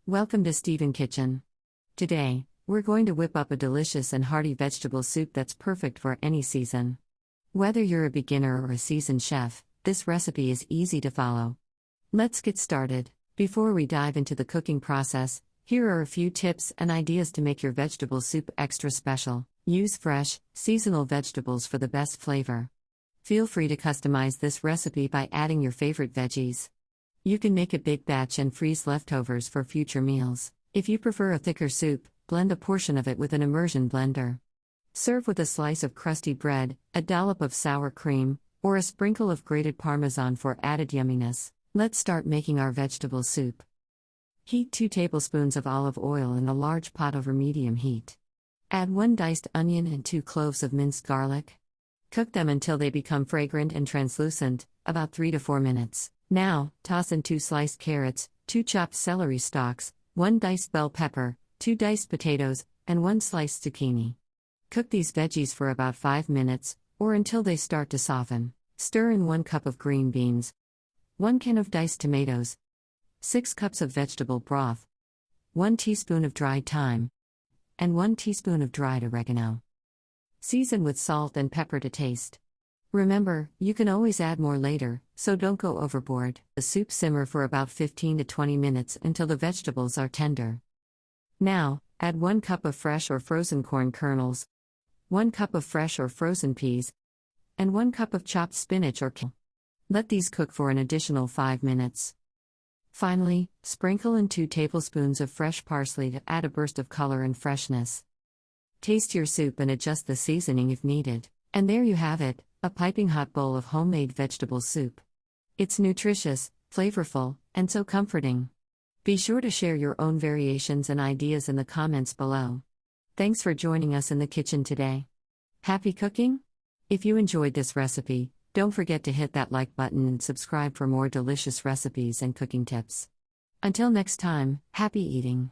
Welcome to Stephen Kitchen. Today, we're going to whip up a delicious and hearty vegetable soup that's perfect for any season. Whether you're a beginner or a seasoned chef, this recipe is easy to follow. Let's get started. Before we dive into the cooking process, here are a few tips and ideas to make your vegetable soup extra special. Use fresh, seasonal vegetables for the best flavor. Feel free to customize this recipe by adding your favorite veggies. You can make a big batch and freeze leftovers for future meals. If you prefer a thicker soup, blend a portion of it with an immersion blender. Serve with a slice of crusty bread, a dollop of sour cream, or a sprinkle of grated Parmesan for added yumminess. Let's start making our vegetable soup. Heat 2 tablespoons of olive oil in a large pot over medium heat. Add 1 diced onion and 2 cloves of minced garlic. Cook them until they become fragrant and translucent, about 3 to 4 minutes. Now, toss in 2 sliced carrots, 2 chopped celery stalks, 1 diced bell pepper, 2 diced potatoes, and 1 sliced zucchini. Cook these veggies for about 5 minutes, or until they start to soften. Stir in 1 cup of green beans, 1 can of diced tomatoes, 6 cups of vegetable broth, 1 teaspoon of dried thyme, and 1 teaspoon of dried oregano. Season with salt and pepper to taste. Remember, you can always add more later, so don't go overboard. The soup simmer for about 15 to 20 minutes until the vegetables are tender. Now, add 1 cup of fresh or frozen corn kernels, 1 cup of fresh or frozen peas, and 1 cup of chopped spinach or kale. Let these cook for an additional 5 minutes. Finally, sprinkle in 2 tablespoons of fresh parsley to add a burst of color and freshness. Taste your soup and adjust the seasoning if needed. And there you have it, a piping hot bowl of homemade vegetable soup. It's nutritious, flavorful, and so comforting. Be sure to share your own variations and ideas in the comments below. Thanks for joining us in the kitchen today. Happy cooking? If you enjoyed this recipe, don't forget to hit that like button and subscribe for more delicious recipes and cooking tips. Until next time, happy eating.